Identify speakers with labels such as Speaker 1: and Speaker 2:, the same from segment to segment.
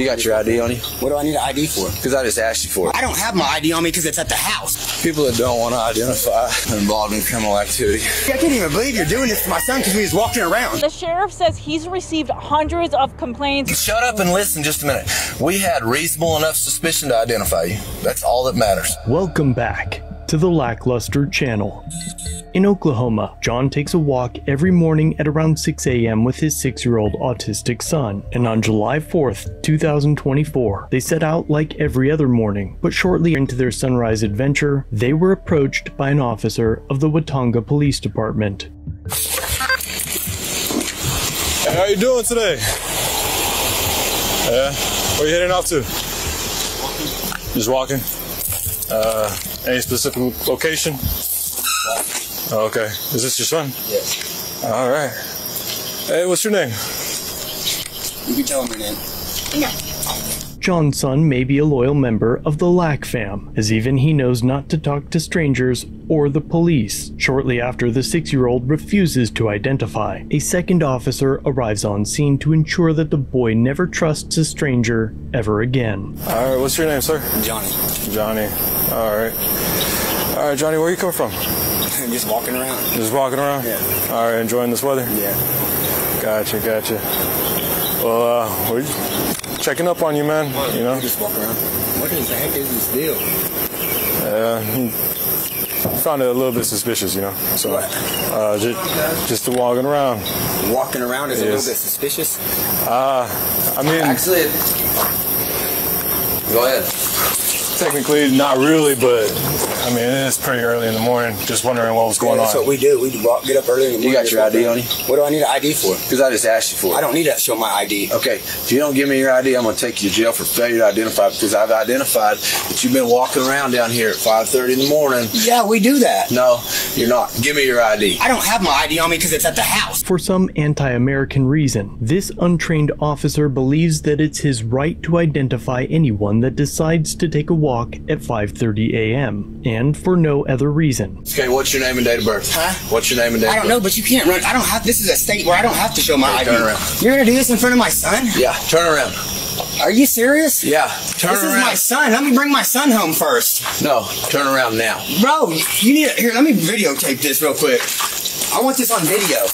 Speaker 1: You got your ID on you?
Speaker 2: What do I need an ID for?
Speaker 1: Because I just asked you for it.
Speaker 2: I don't have my ID on me because it's at the house.
Speaker 1: People that don't want to identify are involved in criminal activity.
Speaker 2: I can't even believe you're doing this to my son because we was walking around.
Speaker 3: The sheriff says he's received hundreds of complaints.
Speaker 1: Shut up and listen just a minute. We had reasonable enough suspicion to identify you. That's all that matters.
Speaker 4: Welcome back to the LackLuster channel. In Oklahoma, John takes a walk every morning at around 6 a.m. with his 6-year-old autistic son, and on July 4th, 2024, they set out like every other morning, but shortly into their sunrise adventure, they were approached by an officer of the Watonga Police Department.
Speaker 5: Hey, how you doing today? Yeah, where you heading off to? Just walking? Any specific location? Oh, okay. Is this your son?
Speaker 2: Yes.
Speaker 5: All right. Hey, what's your name?
Speaker 2: You can tell him your name.
Speaker 3: No.
Speaker 4: John's son may be a loyal member of the Lack fam, as even he knows not to talk to strangers or the police. Shortly after the 6-year-old refuses to identify, a second officer arrives on scene to ensure that the boy never trusts a stranger ever again.
Speaker 5: All right, what's your name, sir?
Speaker 2: Johnny.
Speaker 5: Johnny. All right. All right, Johnny, where you come from?
Speaker 2: Just walking around.
Speaker 5: Just walking around?
Speaker 2: Yeah.
Speaker 5: All right, enjoying this weather?
Speaker 2: Yeah.
Speaker 5: Gotcha. Well, we're checking up on you, man. You know?
Speaker 2: Just walk around. What the heck is this deal?
Speaker 5: Found it a little bit suspicious, you know. So, just walking around.
Speaker 2: Walking around is a little bit suspicious?
Speaker 5: I mean...
Speaker 1: Actually, go ahead.
Speaker 5: Technically, not really, but I mean, it is pretty early in the morning. Just wondering what was going on.
Speaker 2: That's what we do. We get up early in the morning.
Speaker 1: You got your ID on you?
Speaker 2: What do I need an ID for?
Speaker 1: Because I just asked you for it.
Speaker 2: I don't need to show my ID.
Speaker 1: Okay, if you don't give me your ID, I'm going to take you to jail for failure to identify, because I've identified that you've been walking around down here at 5:30 in the morning.
Speaker 2: Yeah, we do that.
Speaker 1: No, you're not. Give me your ID.
Speaker 2: I don't have my ID on me because it's at the house.
Speaker 4: For some anti-American reason, this untrained officer believes that it's his right to identify anyone that decides to take a walk at 5:30 a.m. and for no other reason.
Speaker 1: Okay, what's your name and date of birth?
Speaker 2: Huh?
Speaker 1: What's your name and date of birth?
Speaker 2: I don't know, but you can't run. I don't have. This is a state where I don't have to show my ID.
Speaker 1: Turn around.
Speaker 2: You're gonna do this in front of my son?
Speaker 1: Yeah, turn around.
Speaker 2: Are you serious?
Speaker 1: Yeah, turn
Speaker 2: this
Speaker 1: around.
Speaker 2: This is my son. Let me bring my son home first.
Speaker 1: No, turn around now.
Speaker 2: Bro, you need to, here, let me videotape this real quick. I want this on video.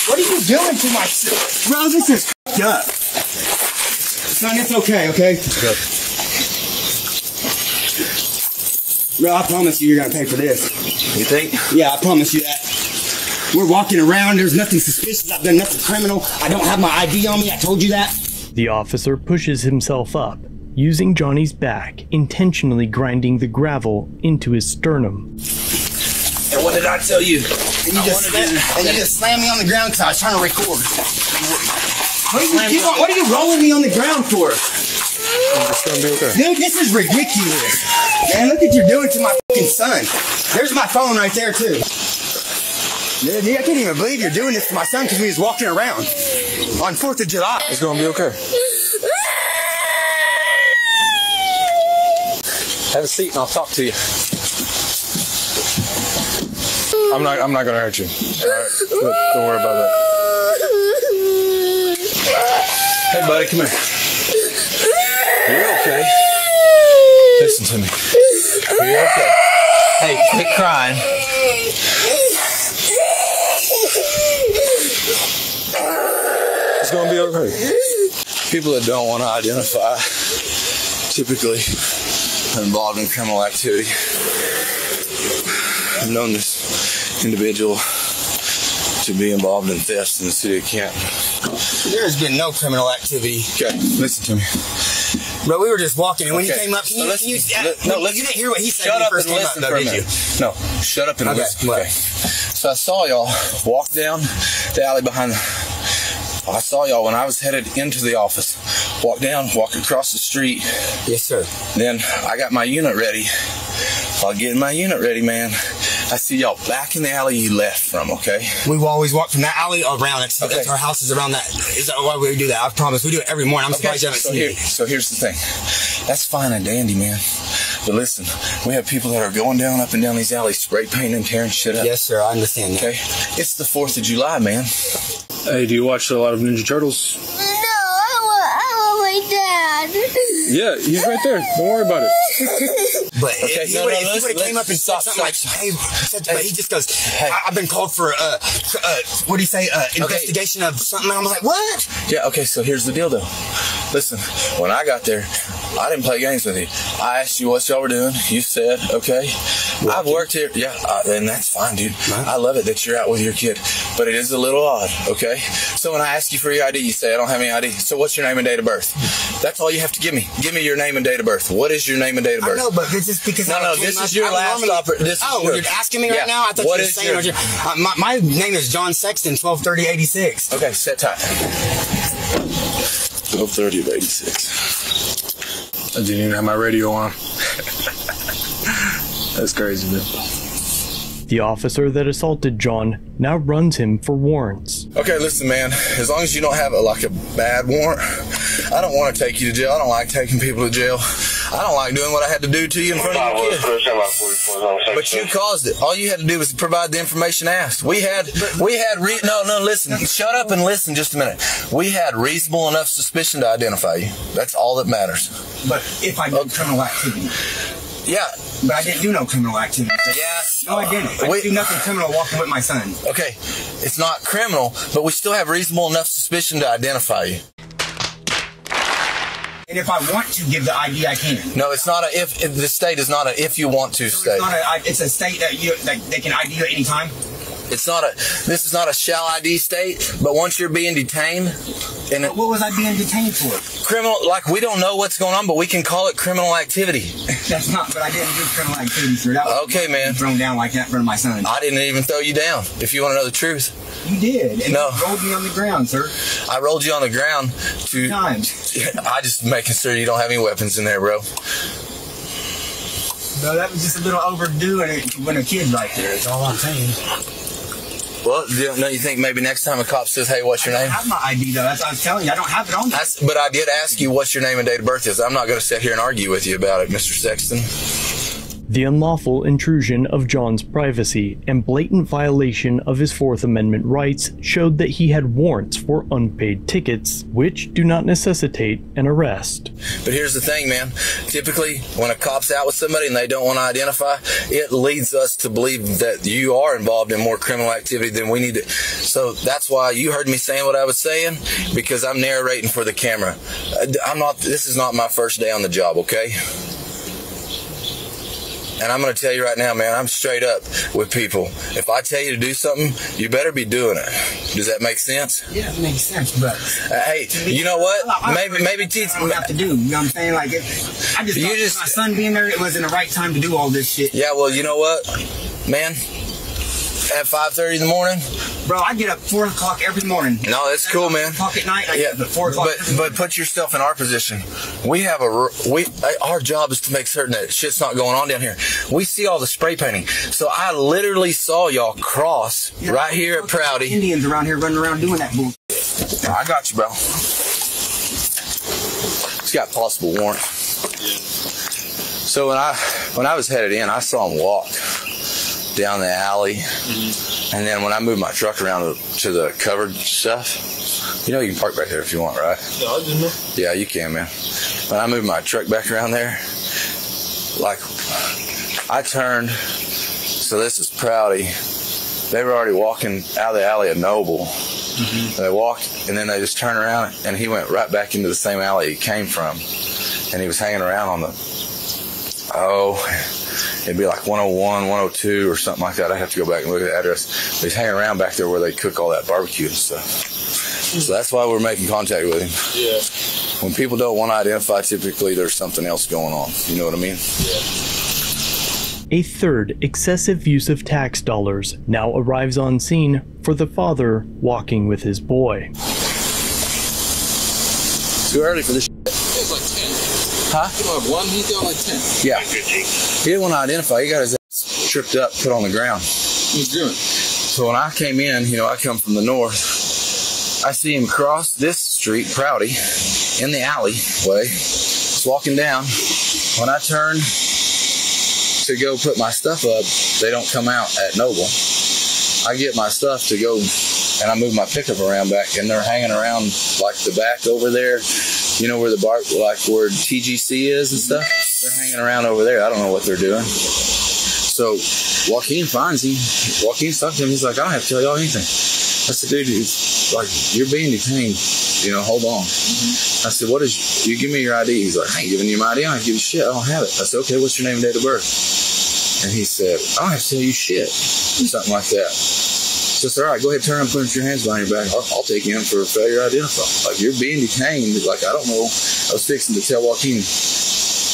Speaker 2: What are you doing to my son? Bro, this is f***ed up. Son, it's okay, okay?
Speaker 1: Good.
Speaker 2: Bro, I promise you, you're gonna pay for this.
Speaker 1: You think?
Speaker 2: Yeah, I promise you that. We're walking around. There's nothing suspicious. I've done nothing criminal. I don't have my ID on me. I told you that.
Speaker 4: The officer pushes himself up, using Johnny's back, intentionally grinding the gravel into his sternum.
Speaker 1: And what did I tell you?
Speaker 2: And you just slammed me on the ground because I was trying to record. What are you rolling me on the ground for?
Speaker 5: It's gonna be okay.
Speaker 2: Dude, this is ridiculous. Man, look what you're doing to my fucking son. There's my phone right there, too. Dude, I can't even believe you're doing this to my son because we was walking around on 4th of July.
Speaker 5: It's gonna be okay.
Speaker 1: Have a seat and I'll talk to you.
Speaker 5: I'm not gonna hurt you. All right? Don't worry about that.
Speaker 1: Hey, buddy, come here. You're okay.
Speaker 5: Listen to me.
Speaker 1: You're okay. Hey, quit crying.
Speaker 5: It's gonna be okay.
Speaker 1: People that don't want to identify typically are involved in criminal activity. I've known this individual to be involved in theft in the city of Canton.
Speaker 2: There has been no criminal activity.
Speaker 1: Okay, listen to me.
Speaker 2: Bro, we were just walking, and when you
Speaker 1: Okay.
Speaker 2: came up, you didn't hear what he said
Speaker 1: Shut
Speaker 2: when he
Speaker 1: up
Speaker 2: first
Speaker 1: and
Speaker 2: came up,
Speaker 1: listen
Speaker 2: though,
Speaker 1: for a
Speaker 2: did you?
Speaker 1: minute. No, shut up and
Speaker 2: Okay,
Speaker 1: listen.
Speaker 2: what?
Speaker 1: Okay. So I saw y'all walk down the alley behind the... I saw y'all when I was headed into the office. Walk across the street.
Speaker 2: Yes, sir.
Speaker 1: Then I got my unit ready. While getting my unit ready, man, I see y'all back in the alley you left from, okay?
Speaker 2: We've always walked from that alley around it. So
Speaker 1: Okay.
Speaker 2: that's our house is around that. Is that why we do that? I promise. We do it every morning. I'm surprised you haven't seen it.
Speaker 1: So here's the thing. That's fine and dandy, man. But listen, we have people that are going down up and down these alleys, spray painting and tearing shit up.
Speaker 2: Yes, sir. I understand that.
Speaker 1: Okay? It's the 4th of July, man.
Speaker 5: Hey, do you watch a lot of Ninja Turtles?
Speaker 6: No, I want my
Speaker 5: Yeah, he's right there. Don't worry about it.
Speaker 2: But if he would have came up and said something like, hey, but he just goes, I've been called for, what do you say, investigation of something. And I'm like, what?
Speaker 1: Yeah, okay, so here's the deal, though. Listen, when I got there, I didn't play games with you. I asked you what y'all were doing. You said, okay. I've worked here. Yeah, and that's fine, dude. I love it that you're out with your kid. But it is a little odd, okay? So when I ask you for your ID, you say, I don't have any ID. So what's your name and date of birth? That's all you have to give me. Give me your name and date of birth. What is your name and date of birth?
Speaker 2: I know, but this is because
Speaker 1: this is your last opportunity.
Speaker 2: You're asking me right now? I thought you were saying my name is John Sexton, 123086.
Speaker 1: Okay, set tight.
Speaker 5: 12:30 of 86. I didn't even have my radio on. That's crazy, man.
Speaker 4: The officer that assaulted John now runs him for warrants.
Speaker 1: Okay, listen, man. As long as you don't have a bad warrant, I don't want to take you to jail. I don't like taking people to jail. I don't like doing what I had to do to you in front of your kid. But you caused it. All you had to do was provide the information asked. Listen. Shut up and listen just a minute. We had reasonable enough suspicion to identify you. That's all that matters.
Speaker 2: But if I did criminal activity.
Speaker 1: Yeah.
Speaker 2: But I didn't do no criminal activity.
Speaker 1: Yeah.
Speaker 2: No, I didn't. I didn't do nothing criminal walking with my son.
Speaker 1: Okay. It's not criminal, but we still have reasonable enough suspicion to identify you.
Speaker 2: And if I want to give the ID, I can.
Speaker 1: No, it's not a if. The state is not a if you want to state.
Speaker 2: It's a state that they can ID you at any time.
Speaker 1: This is not a shall ID state, but once you're being detained.
Speaker 2: What was I being detained for?
Speaker 1: Criminal, we don't know what's going on, but we can call it criminal activity.
Speaker 2: That's not, but I didn't do criminal activity, sir. That was
Speaker 1: okay, man.
Speaker 2: Thrown down like that in front of my son.
Speaker 1: I didn't even throw you down, if you want to know the truth.
Speaker 2: You did. And
Speaker 1: no.
Speaker 2: You rolled me on the ground, sir.
Speaker 1: I rolled you on the ground to...
Speaker 2: times.
Speaker 1: I just making sure you don't have any weapons in there, bro.
Speaker 2: No, that was just a little overdue when a kid's right there. That's all I'm saying.
Speaker 1: Well, don't you think maybe next time a cop says, hey, what's your name?
Speaker 2: I don't have my ID, though. That's what I was telling you. I don't have it on me.
Speaker 1: But I did ask you what's your name and date of birth is. I'm not going to sit here and argue with you about it, Mr. Sexton.
Speaker 4: The unlawful intrusion of John's privacy and blatant violation of his Fourth Amendment rights showed that he had warrants for unpaid tickets, which do not necessitate an arrest.
Speaker 1: But here's the thing, man. Typically, when a cop's out with somebody and they don't want to identify, it leads us to believe that you are involved in more criminal activity than we need to. So that's why you heard me saying what I was saying, because I'm narrating for the camera. This is not my first day on the job, okay? And I'm going to tell you right now, man, I'm straight up with people. If I tell you to do something, you better be doing it. Does that make sense?
Speaker 2: Yeah, it makes sense, but...
Speaker 1: hey, you know what? Maybe teach...
Speaker 2: I don't have to do, you know what I'm saying? Like, I just thought my son being there, it wasn't the right time to do all this shit.
Speaker 1: Yeah, well, you know what, man? At 5:30 in the morning?
Speaker 2: Bro, I get up 4 o'clock every morning.
Speaker 1: No, that's cool, man.
Speaker 2: 4 o'clock at night, I get up at 4 o'clock.
Speaker 1: But put yourself in our position. Our job is to make certain that shit's not going on down here. We see all the spray painting. So I literally saw y'all cross right here at Prouty.
Speaker 2: Indians around here running around doing that bullshit.
Speaker 1: I got you, bro. It's got possible warrant. So when I was headed in, I saw him walk down the alley, and then when I moved my truck around to the covered stuff, you know you can park back there if you want, right?
Speaker 5: Yeah, I didn't know.
Speaker 1: Yeah, you can, man. When I moved my truck back around there, I turned, so this is Prouty. They were already walking out of the alley at Noble. They walked, and then they just turned around, and he went right back into the same alley he came from, and he was hanging around on it'd be like 101, 102 or something like that. I'd have to go back and look at the address. But he's hanging around back there where they cook all that barbecue and stuff. So that's why we're making contact with him.
Speaker 5: Yeah.
Speaker 1: When people don't want to identify, typically there's something else going on. You know what I mean?
Speaker 5: Yeah.
Speaker 4: A third excessive use of tax dollars now arrives on scene for the father walking with his boy.
Speaker 1: Too early for this.
Speaker 6: It's like 10.
Speaker 1: Huh?
Speaker 6: You don't have one, he's got like 10.
Speaker 1: Yeah. He didn't want to identify. He got his ass tripped up, put on the ground.
Speaker 6: He's doing.
Speaker 1: So when I came in, I come from the north. I see him cross this street, Prouty, in the alleyway. He's walking down. When I turn to go put my stuff up, they don't come out at Noble. I get my stuff to go, and I move my pickup around back, and they're hanging around like the back over there You know where the bar, like where TGC is and stuff? They're hanging around over there. I don't know what they're doing. So Joaquin finds him. Joaquin's talking to him. He's like, I don't have to tell y'all anything. I said, dude, it's like, you're being detained. You know, hold on. I said, what is, you give me your ID. He's like, I ain't giving you my ID. I don't give you shit. I don't have it. I said, okay, what's your name and date of birth? And he said, I don't have to tell you shit. Something like that. So I said, all right, go ahead, turn around and put your hands behind your back. I'll take you in for failure to identify. Like, you're being detained. Like, I don't know. I was fixing to tell Joaquin,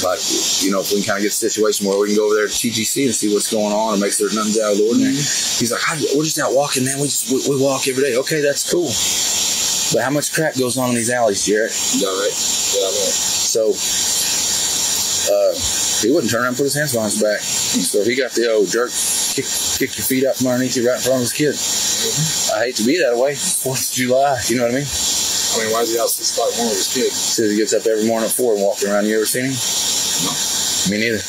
Speaker 1: like, you know, if we can kind of get a situation where we can go over there to TGC and see what's going on and make sure nothing's out of the ordinary. He's like, we're just out walking, man. We walk every day. Okay, that's cool. But how much crap goes on in these alleys, Jarrett?
Speaker 6: Yeah, right. Yeah, right.
Speaker 1: So, he wouldn't turn around and put his hands behind his back. So he got the old jerk, kick your feet out from underneath you right in front of his kid. I hate to be that way. 4th of July, you know what I mean?
Speaker 6: I mean, why is he out 6 o'clock in the morning with his kid?
Speaker 1: Says he gets up every morning at 4 and walking around. You ever seen him?
Speaker 6: No.
Speaker 1: Me neither.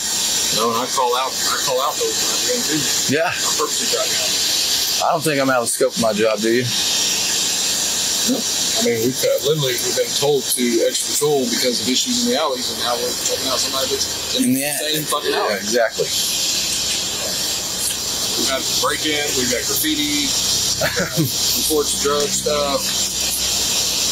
Speaker 6: No, and I call out those times too.
Speaker 1: Yeah.
Speaker 6: I purposely drive out.
Speaker 1: I don't think I'm out of the scope of my job, do you?
Speaker 6: No. I mean, we've been told to extra patrol because of issues in the alleys, and now we're checking out somebody that's in the same fucking alley.
Speaker 1: Yeah, exactly.
Speaker 6: We've had break-in, we've got graffiti, reports of drug stuff.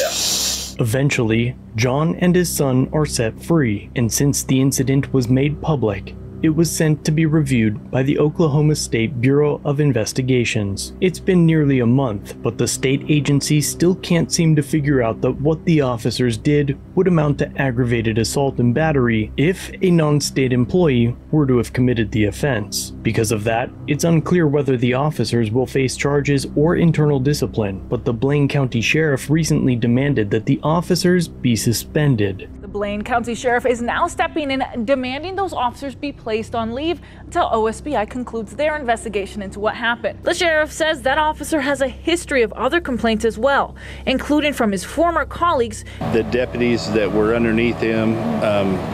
Speaker 6: Yeah.
Speaker 4: Eventually, John and his son are set free, and since the incident was made public, it was sent to be reviewed by the Oklahoma State Bureau of Investigations. It's been nearly a month, but the state agency still can't seem to figure out that what the officers did would amount to aggravated assault and battery if a non-state employee were to have committed the offense. Because of that, it's unclear whether the officers will face charges or internal discipline, but the Blaine County Sheriff recently demanded that the officers be suspended.
Speaker 3: The Blaine County Sheriff is now stepping in, demanding those officers be placed on leave until OSBI concludes their investigation into what happened. The sheriff says that officer has a history of other complaints as well, including from his former colleagues.
Speaker 7: The deputies that were underneath him,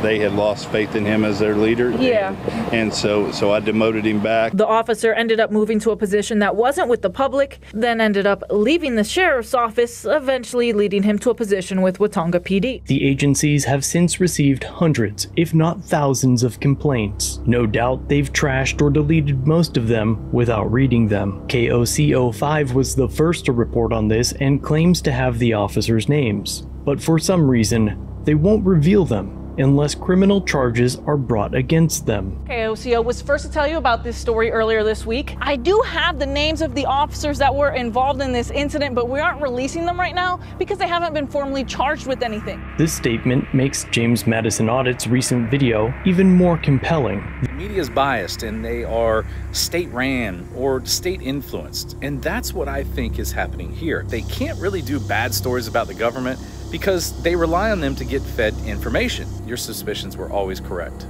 Speaker 7: they had lost faith in him as their leader.
Speaker 3: Yeah.
Speaker 7: And so I demoted him back.
Speaker 3: The officer ended up moving to a position that wasn't with the public, then ended up leaving the sheriff's office, eventually leading him to a position with Watonga PD.
Speaker 4: The agencies have since received hundreds, if not thousands, of complaints. No doubt they've trashed or deleted most of them without reading them. KOC05 was the first to report on this and claims to have the officers' names, but for some reason, they won't reveal them unless criminal charges are brought against them.
Speaker 3: KOCO was first to tell you about this story earlier this week. I do have the names of the officers that were involved in this incident, but we aren't releasing them right now because they haven't been formally charged with anything.
Speaker 4: This statement makes James Madison Audit's recent video even more compelling.
Speaker 8: The media is biased and they are state-ran or state-influenced, and that's what I think is happening here. They can't really do bad stories about the government because they rely on them to get fed information. Your suspicions were always correct.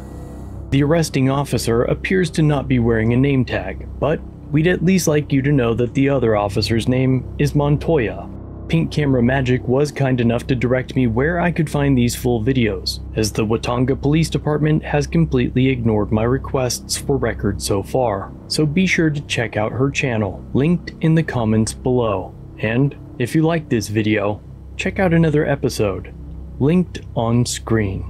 Speaker 4: The arresting officer appears to not be wearing a name tag, but we'd at least like you to know that the other officer's name is Montoya. Pink Camera Magic was kind enough to direct me where I could find these full videos, as the Watonga Police Department has completely ignored my requests for records so far. So be sure to check out her channel, linked in the comments below. And if you like this video, check out another episode, linked on screen.